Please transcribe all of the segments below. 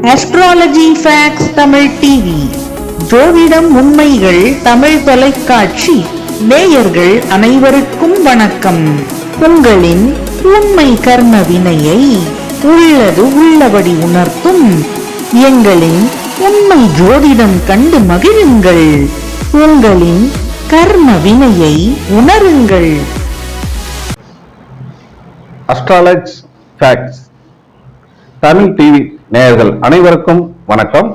Astrology facts Tamil TV, ஜோதிடம் உண்மைகள் தமிழ் தொலைக்காட்சி நேயர்கள் அனைவருக்கும் வணக்கம். உங்களின் உண்மை கர்ம வினையை உள்ளது உள்ளபடி உணர்த்தும் எங்களின் உண்மை ஜோதிடம் கண்டு மகிழுங்கள். உங்களின் கர்ம வினையை உணருங்கள். அஸ்ட்ராலஜி ஃபேக்ட்ஸ் தமிழ் டிவி நேயர்கள் அனைவருக்கும் வணக்கம்.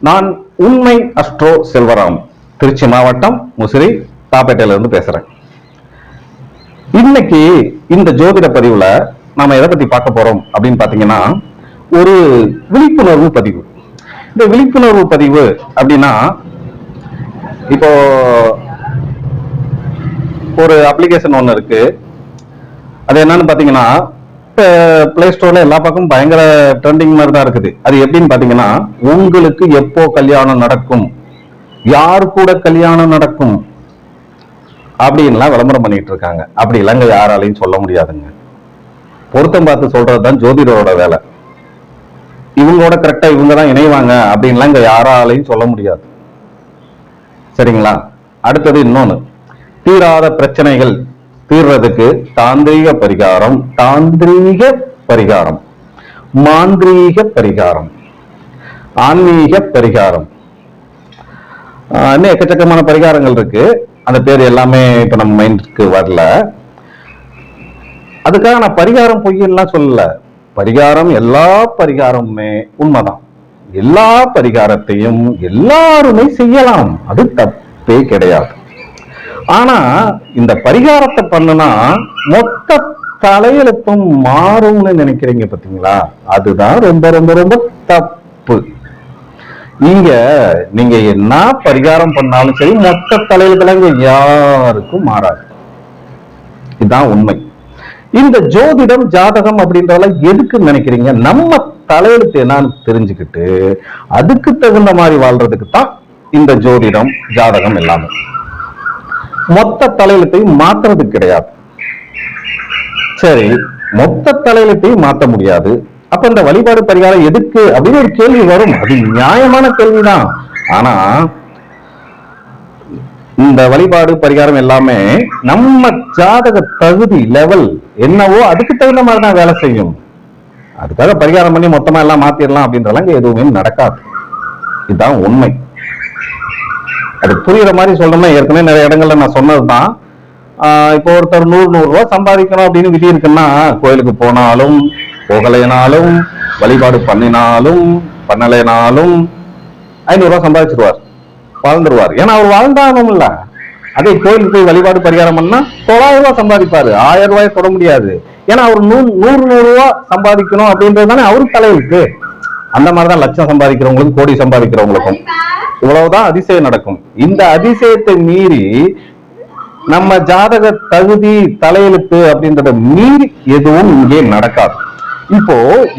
நான் உண்மை அஸ்ட்ரோ செல்வராம், திருச்சி மாவட்டம் முசிறி தாப்பேட்டையில இருந்து பேசுறேன். இன்னைக்கு இந்த ஜோதிட பதிவுல நாம எதை பத்தி பார்க்க போறோம் அப்படின்னு பாத்தீங்கன்னா, ஒரு விழிப்புணர்வு பதிவு. இந்த விழிப்புணர்வு பதிவு அப்படின்னா, இப்போ ஒரு அப்ளிகேஷன் ஒண்ணு இருக்கு. அது என்னன்னு பாத்தீங்கன்னா, பிளே ஸ்டோர்ல எல்லா பக்கமும் பயங்கர ட்ரெண்டிங் மாதிரி தான் இருக்குது. அது எப்படின்னு பாத்தீங்கன்னா, உங்களுக்கு எப்போ கல்யாணம் நடக்கும், யாரு கூட கல்யாணம் நடக்கும் அப்படின்லாம் விளம்பரம் பண்ணிட்டு இருக்காங்க. அப்படி இல்லைங்க, யாராலையும் சொல்ல முடியாதுங்க. பொருத்தம் பார்த்து சொல்றதுதான் ஜோதிடரோட வேலை. இவங்களோட கரெக்டா இவங்க தான் இணைவாங்க அப்படின்லாம் இங்க யாராலையும் சொல்ல முடியாது. சரிங்களா? அடுத்தது இன்னொன்னு, தீராத பிரச்சனைகள் தீர்றதுக்கு தாந்திரீக பரிகாரம், மாந்திரீக பரிகாரம், ஆன்மீக பரிகாரம், இன்னும் எக்கச்சக்கமான பரிகாரங்கள் இருக்கு. அந்த பேர் எல்லாமே இப்ப நம்ம மைண்டுக்கு வரல. அதுக்காக நான் பரிகாரம் பொய்யெல்லாம் சொல்லல. பரிகாரம், எல்லா பரிகாரமுமே உண்மைதான். எல்லா பரிகாரத்தையும் எல்லாருமே செய்யலாம், அது தப்பே கிடையாது. ஆனா இந்த பரிகாரத்தை பண்ணுனா மொத்த தலையெழுத்தும் மாறும்னு நினைக்கிறீங்க பாத்தீங்களா? அதுதான் ரொம்ப ரொம்ப ரொம்ப தப்பு. நீங்க என்ன பரிகாரம் பண்ணாலும் சரி, மொத்த தலையெழுத்துல யாருக்கும் மாறாது. இதுதான் உண்மை. இந்த ஜோதிடம், ஜாதகம் அப்படின்றதெல்லாம் எதுக்கு நினைக்கிறீங்க? நம்ம தலையெழுத்து என்னன்னு தெரிஞ்சுக்கிட்டு அதுக்கு தகுந்த மாதிரி வாழ்றதுக்கு தான் இந்த ஜோதிடம், ஜாதகம் எல்லாமே. மொத்த தலையெழுத்தையும் மாற்றுறது கிடையாது. சரி, மொத்த தலையெழுத்தையும் மாற்ற முடியாது. அப்ப இந்த வழிபாடு பரிகாரம் எதுக்கு அப்படின்னு ஒரு கேள்வி வரும். அது நியாயமான கேள்விதான். ஆனா இந்த வழிபாடு பரிகாரம் எல்லாமே நம்ம ஜாதக தகுதி லெவல் என்னவோ அதுக்கு தகுந்த மாதிரி தான் வேலை செய்யும். அதுக்காக பரிகாரம் பண்ணி மொத்தமா எல்லாம் மாத்திரலாம் அப்படின்றலாம் எதுவுமே நடக்காது. இதுதான் உண்மை. அது புரியுற மாதிரி சொல்லணும்னா, ஏற்கனவே நிறைய இடங்கள்ல நான் சொன்னதுதான். இப்போ ஒருத்தர் 100 ரூபாய் சம்பாதிக்கணும் அப்படின்னு விதி இருக்குன்னா, கோயிலுக்கு போனாலும் போகலைனாலும், வழிபாடு பண்ணினாலும் பண்ணலைனாலும் 500 ரூபாய் சம்பாதிச்சிருவார், வாழ்ந்துருவார். ஏன்னா அவர் வாழ்ந்தாலும் இல்ல. அதே கோயிலுக்கு போய் வழிபாடு பரிகாரம் பண்ணா 900 ரூபாய் சம்பாதிப்பாரு, 1000 ரூபாய் தொட முடியாது. ஏன்னா அவர் 100 ரூபாய் சம்பாதிக்கணும் அப்படின்றது தானே அவருக்கு தலையிருக்கு. அந்த மாதிரிதான் லட்சம் சம்பாதிக்கிறவங்களுக்கும் கோடி சம்பாதிக்கிறவங்களுக்கும் இவ்வளவுதான் அதிசயம் நடக்கும். இந்த அதிசயத்தை மீறி நம்ம ஜாதக தகுதி, தலையெழுத்து அப்படின்றத மீறி எதுவும் இங்கே நடக்காது. இப்போ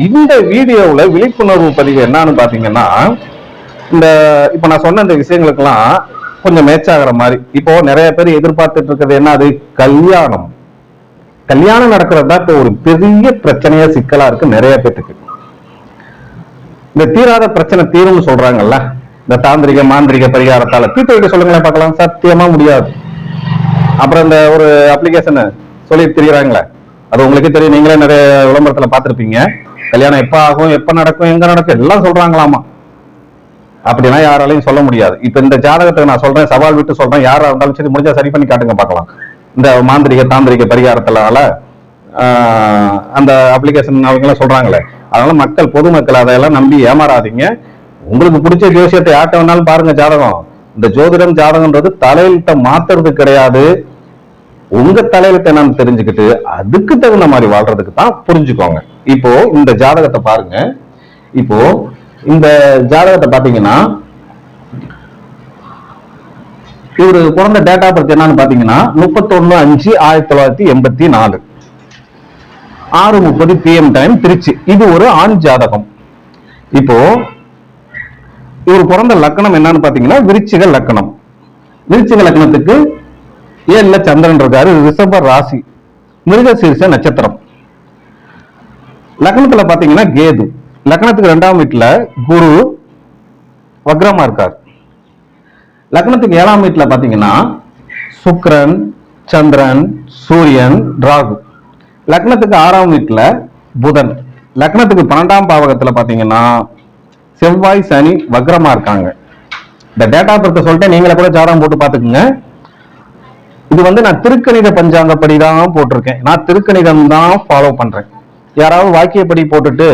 இந்த வீடியோவுல விழிப்புணர்வு பதிவு என்னன்னு பாத்தீங்கன்னா, இப்ப நான் சொன்ன இந்த விஷயங்களுக்கெல்லாம் கொஞ்சம் மேட்சாகிற மாதிரி. இப்போ நிறைய பேர் எதிர்பார்த்துட்டு இருக்கிறது என்ன? அது கல்யாணம் நடக்கிறது தான் இப்போ ஒரு பெரிய பிரச்சனையா, சிக்கலா இருக்கு நிறைய பேத்துக்கு. இந்த தீராத பிரச்சனை தீரும்னு சொல்றாங்கல்ல, இந்த தாந்திரிக மாந்திரிக பரிகாரத்தால தீர்த்து வைக்க சொல்லுங்களேன் பார்க்கலாம். சத்தியமா முடியாது. அப்புறம் இந்த ஒரு அப்ளிகேஷன் சொல்லி தெரியுறாங்களே, அது உங்களுக்கே தெரியும், நீங்களே நிறைய விளம்பரத்துல பார்த்திருப்பீங்க. கல்யாணம் எப்ப ஆகும், எப்ப நடக்கும், எங்க நடக்கும் எல்லாம் சொல்றாங்களாமா. அப்படின்னா யாராலையும் சொல்ல முடியாது. இப்ப இந்த ஜாதகத்தை நான் சொல்றேன், சவால் விட்டு சொல்றேன், யாரா இருந்தாலும் சரி முடிஞ்சா சரி பண்ணி காட்டுங்க பார்க்கலாம். இந்த மாந்திரிக தாந்திரிக பரிகாரத்தால அந்த அப்ளிகேஷன் அவங்க சொல்றாங்களே, அதனால மக்கள், பொதுமக்கள் அதையெல்லாம் நம்பி ஏமாறாதீங்க. உங்களுக்கு பிடிச்ச ஜோசியத்தை யார்ட்ட வேணாலும் பாருங்க. ஜாதகம், இந்த ஜோதிடம் ஜாதகம்ன்றது தலையெழுத்தை மாத்துறது கிடையாது. உங்க தலையெழுத்தை என்னன்னு தெரிஞ்சுக்கிட்டு அதுக்கு தகுந்த மாதிரி வாழ்றதுக்கு தான். புரிஞ்சுக்கோங்க. இப்போ இந்த ஜாதகத்தை பாருங்க. இப்போ இந்த ஜாதகத்தை பாத்தீங்கன்னா, இவரு பிறந்த டேட் ஆஃப் பர்த் என்னன்னு பாத்தீங்கன்னா 31/5/1984 6:30 PM டைம், திருச்சி. இது ஒரு ஆண் ஜாதகம். இப்போ இவர் பிறந்த லக்னம் என்னன்னு பாத்தீங்கன்னா விருச்சிக லக்னம். விருச்சிக லக்னத்துக்கு 7ல சந்திரன் இருக்காரு, ரிஷப ராசி, மிருகசீர்ஷ நட்சத்திரம். லக்னத்துல பாத்தீங்கன்னா கேது, லக்னத்துக்கு 2ஆம் வீட்டுல குரு வக்ரமா இருக்கார். லக்னத்துக்கு 7ஆம் வீட்டுல பாத்தீங்கன்னா சுக்கிரன், சந்திரன், சூரியன், ராகு. லக்னத்துக்கு 6ஆம் வீட்டுல புதன். லக்னத்துக்கு 12ஆம் பாவகத்துல பாத்தீங்கன்னா செவ்வாய், சனி வக்ரமா இருக்காங்க. இந்த டேட்டா பர்த் சொல்லிட்டு நீங்களே கூட ஜாதகம் போட்டு பாத்துக்குங்க. இது நான் திருக்கணித பஞ்சாங்கப்படி தான் போட்டிருக்கேன். நான் திருக்கணிதம் தான் ஃபாலோ பண்றேன். யாராவது வாக்கியப்படி போட்டுட்டு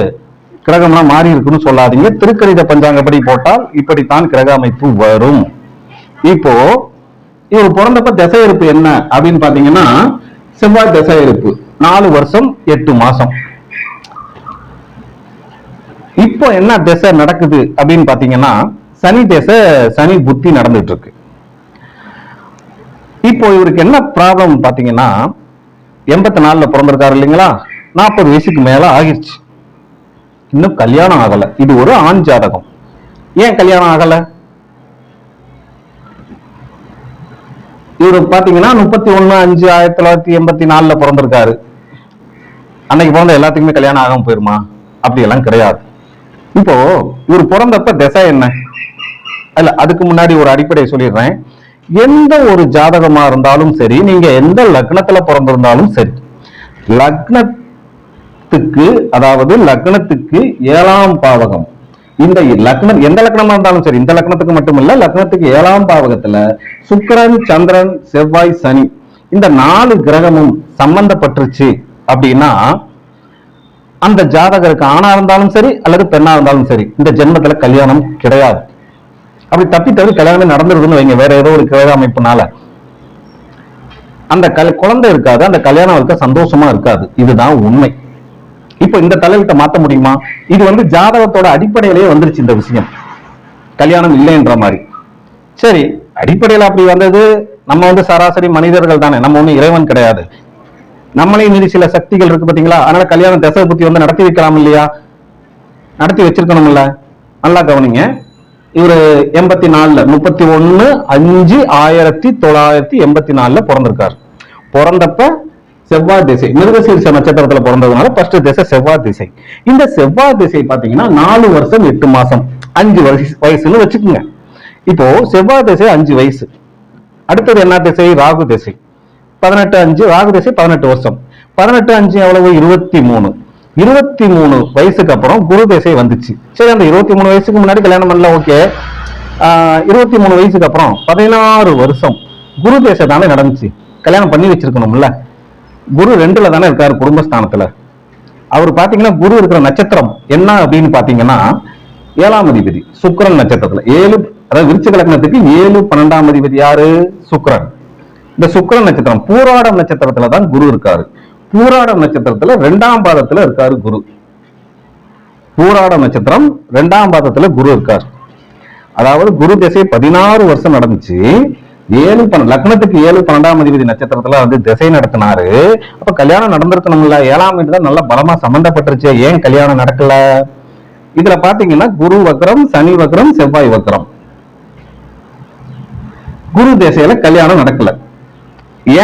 கிரகம்லாம் மாறி இருக்குன்னு சொல்லாதீங்க. திருக்கணித பஞ்சாங்கப்படி போட்டால் இப்படித்தான் கிரக அமைப்பு வரும். இப்போ இவர் பிறந்தப்ப திசை இருப்பு என்ன அப்படின்னு பாத்தீங்கன்னா செவ்வாய் திசை இருப்பு 4 வருஷம் 8 மாசம். இப்போ என்ன திசை நடக்குது அப்படின்னு பாத்தீங்கன்னா சனி திசை, சனி புத்தி நடந்துட்டு இருக்கு. இப்போ இவருக்கு என்ன ப்ராப்ளம் பாத்தீங்கன்னா 84ல பிறந்திருக்காரு இல்லைங்களா, 40 வயசுக்கு மேல ஆகிருச்சு, இன்னும் கல்யாணம் ஆகல. இது ஒரு ஆண் ஜாதகம். ஏன் கல்யாணம் ஆகல? இவரு பாத்தீங்கன்னா 31/5/1984ல பிறந்திருக்காரு. அன்னைக்கு பிறந்த எல்லாத்துக்குமே கல்யாணம் ஆகாம போயிருமா? அப்படி எல்லாம் கிடையாது. இப்போ இவர் பிறந்தப்ப திசை என்ன? அல்ல, அதுக்கு முன்னாடி ஒரு அடிப்படை சொல்லிடுறேன். எந்த ஒரு ஜாதகமா இருந்தாலும் சரி, நீங்க எந்த லக்னத்துல பிறந்திருந்தாலும் சரி, லக்னத்துக்கு, அதாவது லக்னத்துக்கு 7ஆம் பாவகம், இந்த லக்னம் எந்த லக்னமா இருந்தாலும் சரி, இந்த லக்னத்துக்கு மட்டுமில்ல, லக்னத்துக்கு 7ஆம் பாவகத்துல சுக்கிரன், சந்திரன், செவ்வாய், சனி இந்த 4 கிரகமும் சம்பந்தப்பட்டுருச்சு அப்படின்னா அந்த ஜாதகருக்கு ஆணா இருந்தாலும் சரி அல்லது பெண்ணா இருந்தாலும் சரி இந்த ஜென்மத்துல கல்யாணம் கிடையாது. அப்படி தப்பி தவிர கல்யாணமே நடந்துருதுன்னு வைங்க, வேற ஏதோ ஒரு கிரக அமைப்புனால அந்த குழந்தை இருக்காது, அந்த கல்யாணம் இருக்க சந்தோஷமா இருக்காது. இதுதான் உண்மை. இப்ப இந்த தலைவிட்ட மாத்த முடியுமா? இது ஜாதகத்தோட அடிப்படையிலேயே வந்துருச்சு இந்த விஷயம், கல்யாணம் இல்லைன்ற மாதிரி. சரி, அடிப்படையில் அப்படி வந்தது. நம்ம சராசரி மனிதர்கள் தானே, நம்ம ஒண்ணும் இறைவன் கிடையாது. நம்மளே மீறி சில சக்திகள் இருக்கு பாத்தீங்களா, அதனால கல்யாணம் திசை புத்தி நடத்தி வைக்கலாம் இல்லையா, நடத்தி வச்சிருக்கணும்ல. நல்லா கவனிங்க. இவரு 84ல 31/5/1984 பிறந்திருக்காரு. பிறந்தப்ப செவ்வாய் திசை, மிருகசீரிஷ நட்சத்திரத்துல பிறந்ததுனால ஃபர்ஸ்ட் திசை செவ்வாய் திசை. இந்த செவ்வாய் திசை பாத்தீங்கன்னா 4 வருஷம் 8 மாசம், 5 வயசுன்னு வச்சுக்கோங்க. இப்போ செவ்வாய் திசை 5 வயசு. அடுத்தது என்ன திசை? ராகு திசை 18/5. ராகு திசை 18 வருஷம். 18/5 எவ்வளவு? 23. 23 வயசுக்கு அப்புறம் குரு திசை வந்துச்சு. சரி, அந்த 23 வயசுக்கு முன்னாடி கல்யாணம் பண்ணல, ஓகே. 23 வயசுக்கு அப்புறம் 16 வருஷம் குரு திசை தானே நடந்துச்சு, கல்யாணம் பண்ணி வச்சிருக்கணும்ல. குரு 2ல தானே இருக்காரு, குடும்பஸ்தானத்துல. அவர் பாத்தீங்கன்னா குரு இருக்கிற நட்சத்திரம் என்ன அப்படின்னு பாத்தீங்கன்னா 7ஆம் அதிபதி சுக்கிரன் நட்சத்திரத்துல 7, அதாவது விருச்சிக லக்னத்துக்கு 7, 12ஆம் அதிபதி யாரு? சுக்கிரன். இந்த சுக்கிரன் நட்சத்திரம் பூராடம் நட்சத்திரத்துல தான் குரு இருக்காரு. பூராடம் நட்சத்திரத்துல 2ஆம் பாதத்துல இருக்காரு குரு. பூராடம் நட்சத்திரம் 2ஆம் பாதத்துல குரு இருக்காரு. அதாவது குரு திசை 16 வருஷம் நடந்துச்சு. 7 லக்னத்துக்கு 7, 12ஆம் அதிபதி நட்சத்திரத்துல திசை நடத்தினாரு. அப்ப கல்யாணம் நடந்திருக்கணும்ல. 7ஆம் வீடு தான் நல்லா பலமா சம்பந்தப்பட்டுருச்சு, ஏன் கல்யாணம் நடக்கல? இதுல பாத்தீங்கன்னா குரு வக்ரம், சனி வக்ரம், செவ்வாய் வக்ரம். குரு திசையில கல்யாணம் நடக்கல.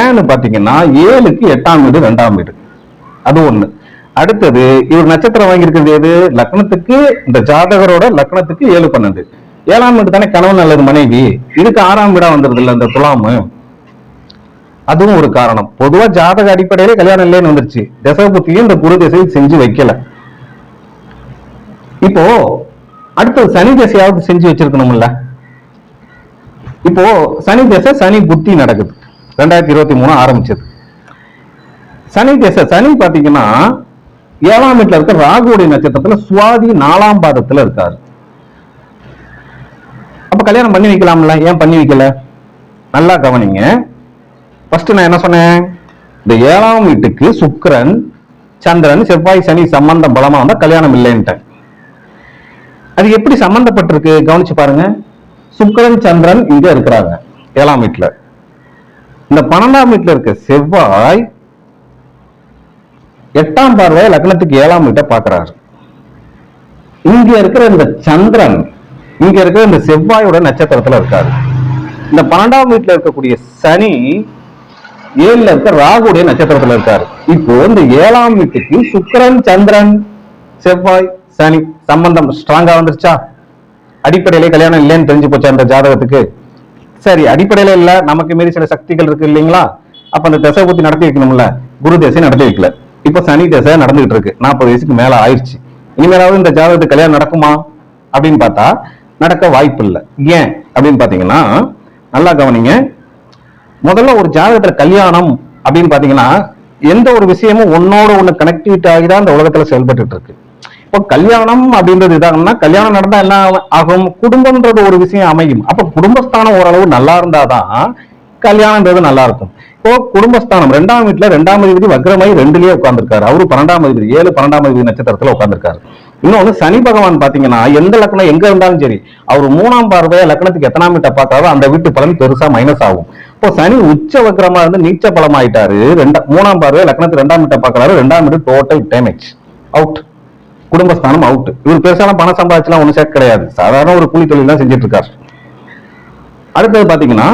ஏன்னு பாத்தீங்கன்னா 7க்கு 8ஆம் வீடு 2ஆம் வீடு, அது ஒண்ணு. அடுத்தது இவர் நட்சத்திரம் வாங்கியிருக்கிறது எது? லக்னத்துக்கு, இந்த ஜாதகரோட லக்னத்துக்கு 7, 12. 7ஆம் வீடு தானே கணவன் அல்லது மனைவி. இதுக்கு 6ஆம் வீடா வந்துருது இல்ல இந்த துலாமு. அதுவும் ஒரு காரணம். பொதுவா ஜாதக அடிப்படையில கல்யாணம் இல்லைன்னு வந்துருச்சு. திசை புத்தியும் இந்த குரு திசையை செஞ்சு வைக்கல. இப்போ அடுத்தது சனி திசையாவது செஞ்சு வச்சிருக்கணும்ல. இப்போ சனி திசை, சனி புத்தி நடக்குது. 2023 ஆரம்பிச்சது சனி திசை. சனி பாத்தீங்கன்னா 7ஆம் வீட்டுல இருக்க ராகுடைய நட்சத்திரத்துல சுவாதி 4ஆம் பாதத்துல இருக்காரு. அப்ப கல்யாணம் பண்ணி வைக்கலாம்ல, ஏன் பண்ணி வைக்கல? நல்லா கவனிங்க. ஃபர்ஸ்ட் நான் என்ன சொன்னேன்? இந்த 7ஆம் வீட்டுக்கு சுக்கிரன், சந்திரன், செவ்வாய், சனி சம்பந்தம் பலமா வந்தா கல்யாணம் இல்லைன்ட்டேன். அது எப்படி சம்பந்தப்பட்டிருக்கு கவனிச்சு பாருங்க. சுக்கிரன், சந்திரன் இங்க இருக்கிறாங்க 7ஆம் வீட்டுல. இந்த 12ஆம் வீட்டுல இருக்க செவ்வாய் 8ஆம் பார்வையை லக்னத்துக்கு 7ஆம் வீட்டை பாக்குறாரு. இங்க இருக்கிற இந்த சந்திரன், இங்க இருக்கிற இந்த செவ்வாயோட நட்சத்திரத்துல இருக்காரு. இந்த 12ஆம் வீட்டுல இருக்கக்கூடிய சனி 7ல இருக்க ராகுடைய நட்சத்திரத்துல இருக்காரு. இப்போ இந்த 7ஆம் வீட்டுக்கு சுக்கிரன், சந்திரன், செவ்வாய் சனி சம்பந்தம் ஸ்ட்ராங்கா வந்துருச்சா? அடிப்படையிலே கல்யாணம் இல்லைன்னு தெரிஞ்சு போச்சா அந்த ஜாதகத்துக்கு? சரி, அடிப்படையில இல்ல, நமக்கு மீறி சில சக்திகள் இருக்கு இல்லைங்களா? அப்ப அந்த திசை பத்தி நடத்தி வைக்கணும்ல. குரு திசை நடத்தி வைக்கல, இப்ப சனி திசை நடந்துகிட்டு இருக்கு, 40 வயசுக்கு மேல ஆயிடுச்சு. இனிமேலாவது இந்த ஜாதகத்துக்கு கல்யாணம் நடக்குமா அப்படின்னு பார்த்தா நடக்க வாய்ப்பு இல்லை. ஏன் அப்படின்னு பாத்தீங்கன்னா, நல்லா கவனிங்க. முதல்ல ஒரு ஜாதகத்துல கல்யாணம் அப்படின்னு பாத்தீங்கன்னா எந்த ஒரு விஷயமும் ஒன்னோட ஒண்ணு கனெக்டிவிட்டி ஆகிதான் இந்த உலகத்துல செயல்பட்டு இருக்கு. இப்போ கல்யாணம் அப்படின்றது இதாகணும்னா, கல்யாணம் நடந்தா என்ன ஆகும்? குடும்பம்ன்றது ஒரு விஷயம் அமையும். அப்ப குடும்பஸ்தானம் ஓரளவு நல்லா இருந்தாதான் கல்யாணம்ன்றது நல்லா இருக்கும். இப்போ குடும்பஸ்தானம் 2ஆம் வீட்டுல 2ஆம் அதிபதி வக்ரமாயி 2லயே உட்கார்ந்துருக்காரு. அவரு 12ஆம் அதிபதி 7 12ஆம் அதிபதி நட்சத்திரத்துல உட்கார்ந்துருக்காரு. இன்னொன்னு சனி பகவான் பாத்தீங்கன்னா எந்த லக்னம் எங்க இருந்தாலும் சரி, அவர் 3ஆம் பார்வையா லக்னத்துக்கு எத்தனாம் வீட்டை பார்த்தாரோ அந்த வீட்டு பலன் பெருசா மைனஸ் ஆகும். இப்போ சனி உச்ச வக்ரமா இருந்து நீச்ச பலம் ஆயிட்டாரு. 3ஆம் பார்வையா லக்னத்துக்கு 2ஆம் வீட்டை பார்க்கறாரு. 2ஆம் வீட்டு டோட்டல் டேமேஜ், அவுட். குடும்பஸ்தானம் அவுட். இவர் பெருசான பணம் சம்பாதிச்சுலாம் ஒண்ணு சேர்க்க கிடையாது, சாதாரண ஒரு கூலி தொழில் தான் செஞ்சுட்டு இருக்காரு. அடுத்தது பாத்தீங்கன்னா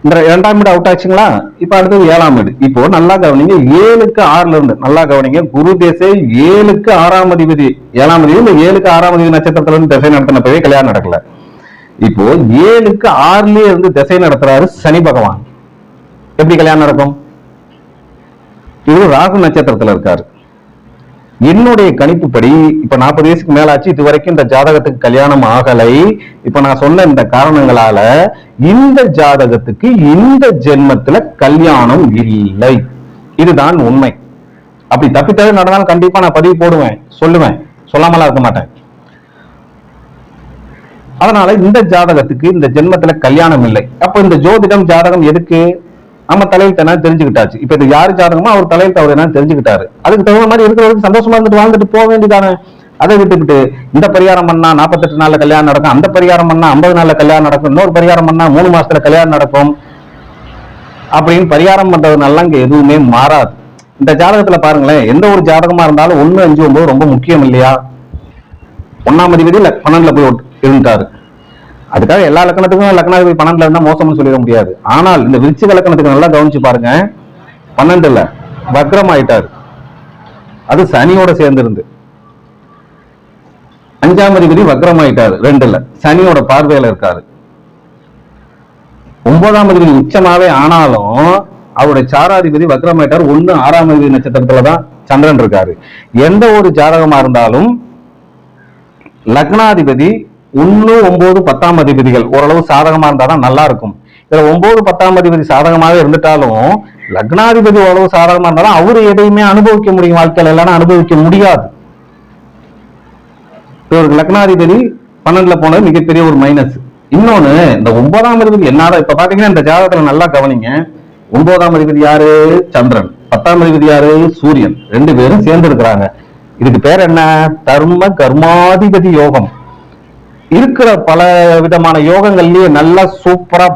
இந்த 2ஆம் வீடு அவுட் ஆச்சுங்களா? இப்ப அடுத்தது 7ஆம் வீடு. இப்போ நல்லா கவனிங்க, 7க்கு 6ல இருந்து நல்லா கவனிங்க. குரு திசை 7க்கு 6ஆம் அதிபதி, 7ஆம் அதிபதி இந்த 7க்கு 6ஆம் அதிபதி நட்சத்திரத்துல இருந்து திசை நடத்தினப்பவே கல்யாணம் நடக்கல. இப்போ 7க்கு 6லயே இருந்து திசை நடத்துறாரு சனி பகவான். எப்படி கல்யாணம் நடக்கும்? இவரு ராகு நட்சத்திரத்துல இருக்காரு. என்னுடைய கணிப்புப்படி இப்ப 40 வயசுக்கு மேலாச்சு, இது வரைக்கும் இந்த ஜாதகத்துக்கு கல்யாணம் ஆகலை. இப்ப நான் சொன்ன இந்த காரணங்களால இந்த ஜாதகத்துக்கு இந்த ஜென்மத்துல கல்யாணம் இல்லை. இதுதான் உண்மை. அப்படி தப்பித்தவே நடந்தாலும் கண்டிப்பா நான் பதிவு போடுவேன், சொல்லுவேன், சொல்லாமலாம் இருக்க மாட்டேன். அதனால இந்த ஜாதகத்துக்கு இந்த ஜென்மத்துல கல்யாணம் இல்லை. அப்ப இந்த ஜோதிடம் ஜாதகம் எதுக்கு? நம்ம தலையெழுத்து என்ன தெரிஞ்சுக்கிட்டாச்சு. இப்ப இது யாரு ஜாதகமோ அவர் தலையெழுத்து அவர் என்ன தெரிஞ்சுக்கிட்டாரு. அதுக்கு தகுந்த மாதிரி இருக்கிறவருக்கு சந்தோஷமா இருந்துட்டு வாழ்ந்துட்டு போக வேண்டியதானே. அதை விட்டுக்கிட்டு இந்த பரிகாரம் பண்ணா 48 நாள்ல கல்யாணம் நடக்கும், அந்த பரிகாரம் பண்ணா 50 நாள்ல கல்யாணம் நடக்கும், இன்னொரு பரிகாரம் பண்ணா 3 மாசத்துல கல்யாணம் நடக்கும் அப்படின்னு பரிகாரம் பண்றதுனால இங்க எதுவுமே மாறாது. இந்த ஜாதகத்துல பாருங்களேன், எந்த ஒரு ஜாதகமா இருந்தாலும் 1, 5, 9 ரொம்ப முக்கியம் இல்லையா? 1ஆம் அதிபதி 12ல போய் இருந்துட்டாரு. அதுக்காக எல்லா லக்கணத்துக்கும் லக்னாதிபதி 12ல இருந்தா மோசம்னு சொல்லிட முடியாது. ஆனால் இந்த விருச்சிக லக்கணத்துக்கு நல்லா கவனிச்சு பாருங்க, 12ல வக்ரம் ஆயிட்டாரு. அது சனியோட சேர்ந்து இருந்து. 5ஆம் அதிபதி வக்ரம் ஆயிட்டாரு 2ல, சனியோட பார்வையில இருக்காரு. 9ஆம் அதிபதி உச்சமாவே ஆனாலும் அவருடைய சாராதிபதி வக்ரம் ஆயிட்டாரு. 1 6ஆம் அதிபதி நட்சத்திரத்துலதான் சந்திரன் இருக்காரு. எந்த ஒரு ஜாதகமா இருந்தாலும் லக்னாதிபதி 1, 9, 10ஆம் அதிபதிகள் ஓரளவு சாதகமா இருந்தாதான் நல்லா இருக்கும். இதுல 9, 10ஆம் அதிபதி சாதகமாவே இருந்துட்டாலும் லக்னாதிபதி ஓரளவு சாதகமா இருந்தாலும் அவரு எதையுமே அனுபவிக்க முடியும் வாழ்க்கையில, இல்லைன்னா அனுபவிக்க முடியாது. இவருக்கு லக்னாதிபதி 12ல போனது மிகப்பெரிய ஒரு மைனஸ். இன்னொன்னு, இந்த 9ஆம் அதிபதி என்னடா இப்ப பாத்தீங்கன்னா இந்த ஜாதகத்துல நல்லா கவனிங்க. 9ஆம் அதிபதி யாரு? சந்திரன். 10ஆம் அதிபதி யாரு? சூரியன். 2 பேரும் சேர்ந்து இருக்கிறாங்க. இதுக்கு பேர் என்ன? தர்ம கர்மாதிபதி யோகம். இருக்கிற பல விதமான யோகங்கள்லயே நல்லா சூப்பரா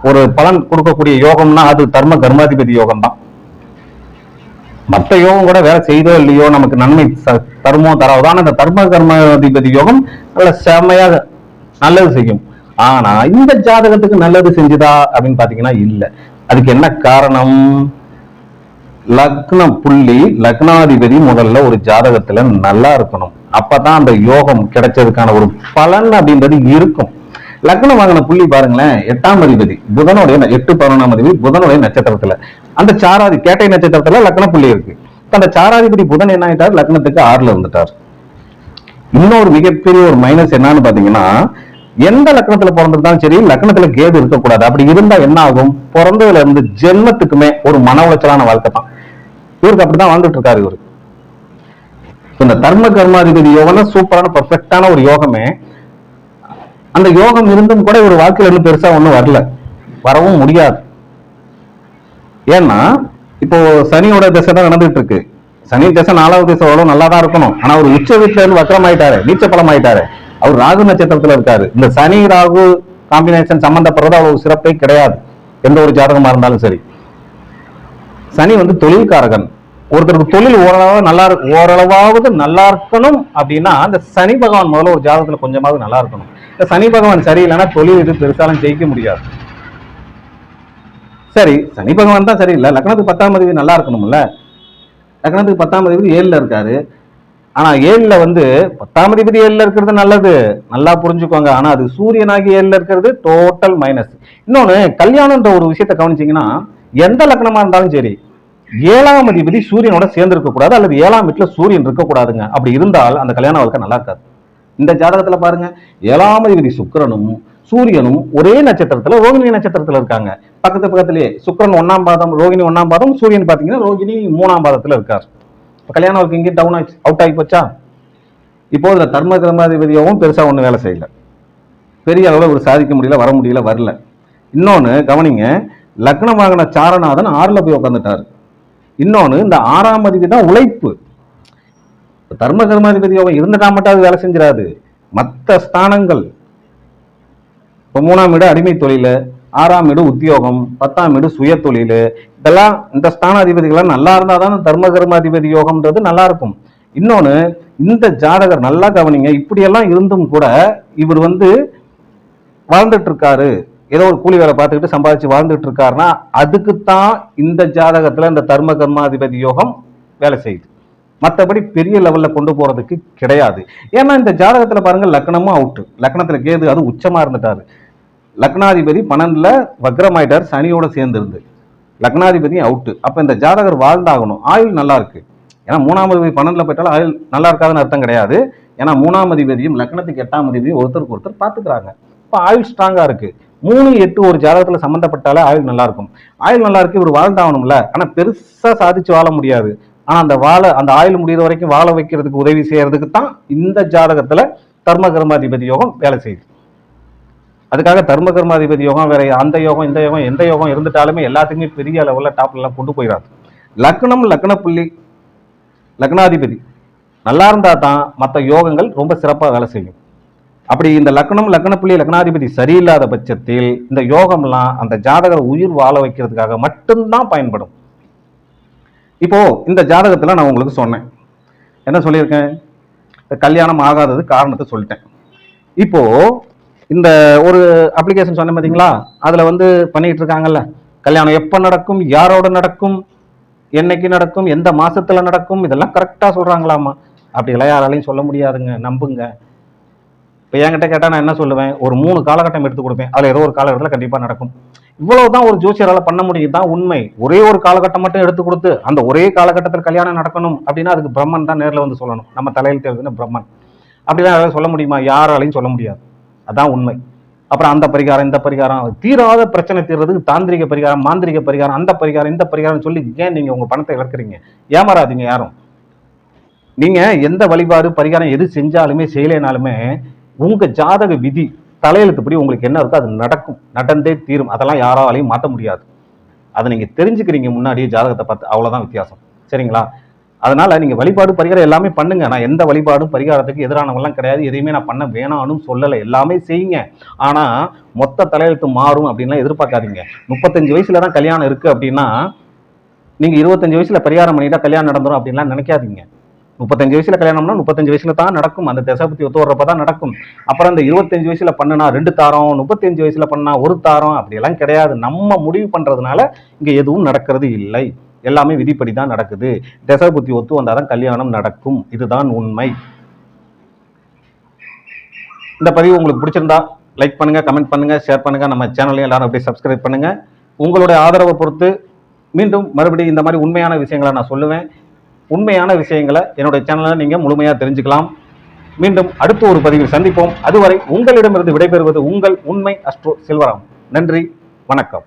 ஒரு பலன் கொடுக்கக்கூடிய யோகம்னா அது தர்ம கர்மாதிபதி யோகம் தான். மற்ற யோகம் கூட வேலை செய்தோ இல்லையோ நமக்கு நன்மை தருமோ தராவதான இந்த தர்ம கர்மாதிபதி யோகம் நல்ல செம்மையா நல்லது செய்யும். ஆனா இந்த ஜாதகத்துக்கு நல்லது செஞ்சுதா அப்படின்னு பாத்தீங்கன்னா இல்ல. அதுக்கு என்ன காரணம்? லக்னம் புள்ளி லக்னாதிபதி முதல்ல ஒரு ஜாதகத்துல நல்லா இருக்கணும். அப்பதான் அந்த யோகம் கிடைச்சதுக்கான ஒரு பலன் அப்படின்றது இருக்கும். லக்னம் வாங்கின புள்ளி பாருங்களேன், 8ஆம் அதிபதி புதனுடைய 8, 11ஆம் அதிபதி புதனுடைய நட்சத்திரத்துல, அந்த சாராதி கேட்டை நட்சத்திரத்துல லக்ன புள்ளி இருக்கு. அந்த சாராதிபதி புதன் என்ன ஆயிட்டார்? லக்னத்துக்கு 6ல இருந்துட்டார். இன்னொரு மிகப்பெரிய ஒரு மைனஸ் என்னன்னு பாத்தீங்கன்னா, எந்த லக்னத்துல பிறந்திருந்தாலும் சரி லக்னத்துல கேது இருக்கக்கூடாது. அப்படி இருந்தா என்ன ஆகும்? பிறந்ததுல இருந்து ஜென்மத்துக்குமே ஒரு மன உளைச்சலான வாழ்க்கை தான். இவருக்கு அப்படிதான் வாழ்ந்துட்டு இருக்காரு. இவரு இந்த தர்ம கர்மாதிபதி யோகம் சூப்பரான பர்ஃபெக்டான ஒரு யோகமே. அந்த யோகம் இருந்தும் கூட ஒரு வாழ்க்கையில இன்னும் பெருசா ஒண்ணும் வரல, வரவும் முடியாது. ஏன்னா இப்போ சனியோட திசை தான் நடந்துட்டு இருக்கு. சனி திசை 4வது திசை அவ்வளவு நல்லா தான் இருக்கணும். ஆனா ஒரு உச்ச வீட்டுல இருந்து வக்கரம் ஆயிட்டாரு, நீச்ச பலம் ஆயிட்டாரு. அவர் ராகு நட்சத்திரத்துல இருக்காரு. இந்த சனி ராகு காம்பினேஷன் சம்பந்தப்படுறது அவ்வளவு சிறப்பே கிடையாது எந்த ஒரு ஜாதகமா இருந்தாலும் சரி. சனி தொழில்காரகன். ஒருத்தருக்கு தொழில் ஓரளவாவது நல்லா இருக்கணும் அப்படின்னா அந்த சனி பகவான் முதல்ல ஒரு ஜாதகத்துல கொஞ்சமாவது நல்லா இருக்கணும். இந்த சனி பகவான் சரியில்லைன்னா தொழில் இது பெருசாலும் ஜெயிக்க முடியாது. சரி, சனி பகவான் தான் சரியில்லை, லக்னத்துக்கு 10ஆம் அதிபதி நல்லா இருக்கணும்ல. லக்னத்துக்கு 10ஆம் அதிபதி 7ல இருக்காரு. ஆனா 7ல வந்து 10ஆம் அதிபதி 7ல இருக்கிறது நல்லது, நல்லா புரிஞ்சுக்கோங்க. ஆனா அது சூரியனாகி 7ல இருக்கிறது டோட்டல் மைனஸ். இன்னொன்னு, கல்யாணம்ன்ற ஒரு விஷயத்த கவனிச்சீங்கன்னா எந்த லக்னமா இருந்தாலும் சரி 7ஆம் அதிபதி சூரியனோட சேர்ந்து இருக்க கூடாது, அல்லது 7ஆம் வீட்டுல சூரியன் இருக்கக்கூடாதுங்க. அப்படி இருந்தால் அந்த கல்யாண வாழ்க்கை நல்லா இருக்காது. இந்த ஜாதகத்துல பாருங்க, 7ஆம் அதிபதி சுக்கிரனும் சூரியனும் ஒரே நட்சத்திரத்துல ரோகிணி நட்சத்திரத்துல இருக்காங்க. பக்கத்து பக்கத்திலேயே சுக்கிரன் 1ஆம் பாதம், ரோகிணி 1ஆம் பாதம், சூரியன் பாத்தீங்கன்னா ரோகிணி 3ஆம் பாதத்துல இருக்கார். கல்யாண வாழ்க்கை இங்கே டவுன் ஆச்சு, அவுட் ஆகி போச்சா? இப்போ இதுல தர்ம கர்மாதிபதியாவும் பெருசா ஒண்ணு வேலை செய்யல, பெரிய அளவுல ஒரு சாதிக்க முடியல, வர முடியல, வரல. இன்னொன்னு கவனிங்க, லக்னம் வாங்கின சாரநாதன் 6ல போய் உட்காந்துட்டாரு. இன்னொன்னு, இந்த 6ஆம் அதிபதி தான் உழைப்பு. தர்ம கர்மாதிபதி யோகம் இருந்துட்டா மட்டும் அது வேலை செஞ்சிடாது. மற்ற ஸ்தானங்கள், இப்போ 3ஆம் வீடு அடிமை தொழில், 6ஆம் வீடு உத்தியோகம், 10ஆம் வீடு சுய தொழில், இதெல்லாம் இந்த ஸ்தானாதிபதிகள் நல்லா இருந்தா தான் தர்ம கர்மாதிபதி யோகம்ன்றது நல்லா இருக்கும். இன்னொன்னு, இந்த ஜாதகர் நல்லா கவனிங்க, இப்படியெல்லாம் இருந்தும் கூட இவர் வந்து வாழ்ந்துட்டு இருக்காரு, ஏதோ ஒரு கூலி வேலை பார்த்துக்கிட்டு சம்பாதிச்சு வாழ்ந்துட்டு இருக்காருன்னா அதுக்குத்தான் இந்த ஜாதகத்துல இந்த தர்ம கர்மாதிபதி யோகம் வேலை செய்யுது. மற்றபடி பெரிய லெவல்ல கொண்டு போறதுக்கு கிடையாது. ஏன்னா இந்த ஜாதகத்துல பாருங்க, லக்னமும் அவுட்டு, லக்னத்துல கேது அது உச்சமா இருந்துட்டாரு, லக்னாதிபதி 12ல வக்ரமாயிட்டார் சனியோட சேர்ந்து இருந்து, லக்னாதிபதி அவுட்டு. அப்ப இந்த ஜாதகர் வாழ்ந்தாகணும், ஆயுள் நல்லா இருக்கு. ஏன்னா 3ஆம் அதிபதி 12ல போயிட்டாலும் ஆயுள் நல்லா இருக்காதுன்னு அர்த்தம் கிடையாது. ஏன்னா 3ஆம் அதிபதியும் லக்னத்துக்கு 8ஆம் அதிபதியும் ஒருத்தருக்கு ஒருத்தர் பார்த்துக்கிறாங்க. இப்போ ஆயுள் ஸ்ட்ராங்கா இருக்கு. 3, 8 ஒரு ஜாதகத்துல சம்பந்தப்பட்டாலே ஆயுள் நல்லா இருக்கும். ஆயுள் நல்லா இருக்கு, இவர் வாழ்ந்தாகணும்ல. ஆனா பெருசா சாதிச்சு வாழ முடியாது. ஆனா அந்த ஆயுள் முடிகிற வரைக்கும் வாழ வைக்கிறதுக்கு உதவி செய்யறதுக்கு தான் இந்த ஜாதகத்துல தர்ம கர்மாதிபதி யோகம் வேலை செய்யுது. அதுக்காக தர்ம கர்மாதிபதி யோகம் வேற அந்த யோகம் இந்த யோகம் எந்த யோகம் இருந்துட்டாலுமே எல்லாத்துக்குமே பெரிய அளவுல டாப்ல எல்லாம் கொண்டு போயிடாது. லக்னம், லக்னப்புள்ளி, லக்னாதிபதி நல்லா இருந்தா தான் மற்ற யோகங்கள் ரொம்ப சிறப்பாக வேலை செய்யும். அப்படி இந்த லக்னம், லக்னப்புள்ளி, லக்னாதிபதி சரியில்லாத பட்சத்தில் இந்த யோகம்லாம் அந்த ஜாதகர் உயிர் வாழ வைக்கிறதுக்காக மட்டும்தான் பயன்படும். இப்போ இந்த ஜாதகத்துல நான் உங்களுக்கு சொன்னேன், என்ன சொல்லியிருக்கேன், கல்யாணம் ஆகாதது காரணத்தை சொல்லிட்டேன். இப்போ இந்த ஒரு அப்ளிகேஷன் சொன்னேன் பார்த்தீங்களா, அதுல வந்து பண்ணிட்டு இருக்காங்கல்ல, கல்யாணம் எப்ப நடக்கும், யாரோட நடக்கும், என்னைக்கு நடக்கும், எந்த மாசத்துல நடக்கும், இதெல்லாம் கரெக்டா சொல்றாங்களாமா. அப்படியெல்லாம் யாராலையும் சொல்ல முடியாதுங்க, நம்புங்க. இப்போ என்கிட்ட கேட்டா நான் என்ன சொல்லுவேன், ஒரு 3 காலகட்டம் எடுத்து கொடுப்பேன், அதுல ஏதோ ஒரு காலகட்டத்தில் கண்டிப்பா நடக்கும். இவ்வளவுதான் ஒரு ஜோசியரால பண்ண முடியும், தான் உண்மை. ஒரே ஒரு காலகட்டம் மட்டும் எடுத்து கொடுத்து அந்த ஒரே காலகட்டத்தில் கல்யாணம் நடக்கணும் அப்படின்னா அதுக்கு பிரம்மன் தான் நேரில் வந்து சொல்லணும், நம்ம தலையில் தெரியுதுன்னு பிரம்மன். அப்படிலாம் யாராவது சொல்ல முடியுமா? யாராலையும் சொல்ல முடியாது, அதான் உண்மை. அப்புறம் அந்த பரிகாரம் இந்த பரிகாரம், தீராத பிரச்சனை தீர்றதுக்கு தாந்திரிக பரிகாரம், மாந்திரிக பரிகாரம், அந்த பரிகாரம் இந்த பரிகாரம் சொல்லி ஏன் நீங்க உங்க பணத்தை இழக்கிறீங்க? ஏமாறாதீங்க யாரும். நீங்க எந்த வழிபாடு பரிகாரம் எது செஞ்சாலுமே செய்யலைனாலுமே உங்க ஜாதக விதி தலையெழுத்துப்படி உங்களுக்கு என்ன இருக்கோ அது நடக்கும், நடந்தே தீரும். அதெல்லாம் யாராலையும் மாற்ற முடியாது. அதை நீங்க தெரிஞ்சுக்கிறீங்க முன்னாடியே ஜாதகத்தை பார்த்து, அவ்வளவுதான் வித்தியாசம். சரிங்களா? அதனால நீங்க வழிபாடு பரிகாரம் எல்லாமே பண்ணுங்க. நான் எந்த வழிபாடும் பரிகாரத்துக்கு எதிரானவெல்லாம் கிடையாது, எதையுமே நான் பண்ண வேணாம்னு சொல்லலை, எல்லாமே செய்யுங்க. ஆனா மொத்த தலையெழுத்து மாறும் அப்படின்லாம் எதிர்பார்க்காதீங்க. 35 வயசுல தான் கல்யாணம் இருக்கு அப்படின்னா நீங்க 25 வயசுல பரிகாரம் பண்ணிட்டா கல்யாணம் நடந்துரும் அப்படின்லாம் நினைக்காதீங்க. 35 வயசுல கல்யாணம்னா 35 வயசுல தான் நடக்கும், அந்த தசாபுத்தி ஒத்து வர்றப்பதான் நடக்கும். அப்புறம் அந்த 25 வயசுல பண்ணுனா 2 தாரம், 35 வயசுல பண்ணா 1 தாரம், அப்படியெல்லாம் கிடையாது. நம்ம முடிவு பண்றதுனால இங்க எதுவும் நடக்கிறது இல்லை, எல்லாமே விதிப்படி தான் நடக்குது. தசாபுத்தி ஒத்து வந்தாதான் கல்யாணம் நடக்கும், இதுதான் உண்மை. இந்த பதிவு உங்களுக்கு பிடிச்சிருந்தா லைக் பண்ணுங்க, கமெண்ட் பண்ணுங்க, ஷேர் பண்ணுங்க. நம்ம சேனலையும் எல்லாரும் அப்படியே சப்ஸ்கிரைப் பண்ணுங்க. உங்களுடைய ஆதரவை பொறுத்து மீண்டும் மறுபடியும் இந்த மாதிரி உண்மையான விஷயங்களை நான் சொல்லுவேன். உண்மையான விஷயங்களை என்னுடைய சேனலில் நீங்கள் முழுமையாக தெரிஞ்சுக்கலாம். மீண்டும் அடுத்த ஒரு பதிவில் சந்திப்போம். அதுவரை உங்களிடமிருந்து விடைபெறுவது உங்கள் உண்மை அஸ்ட்ரோ செல்வராம். நன்றி, வணக்கம்.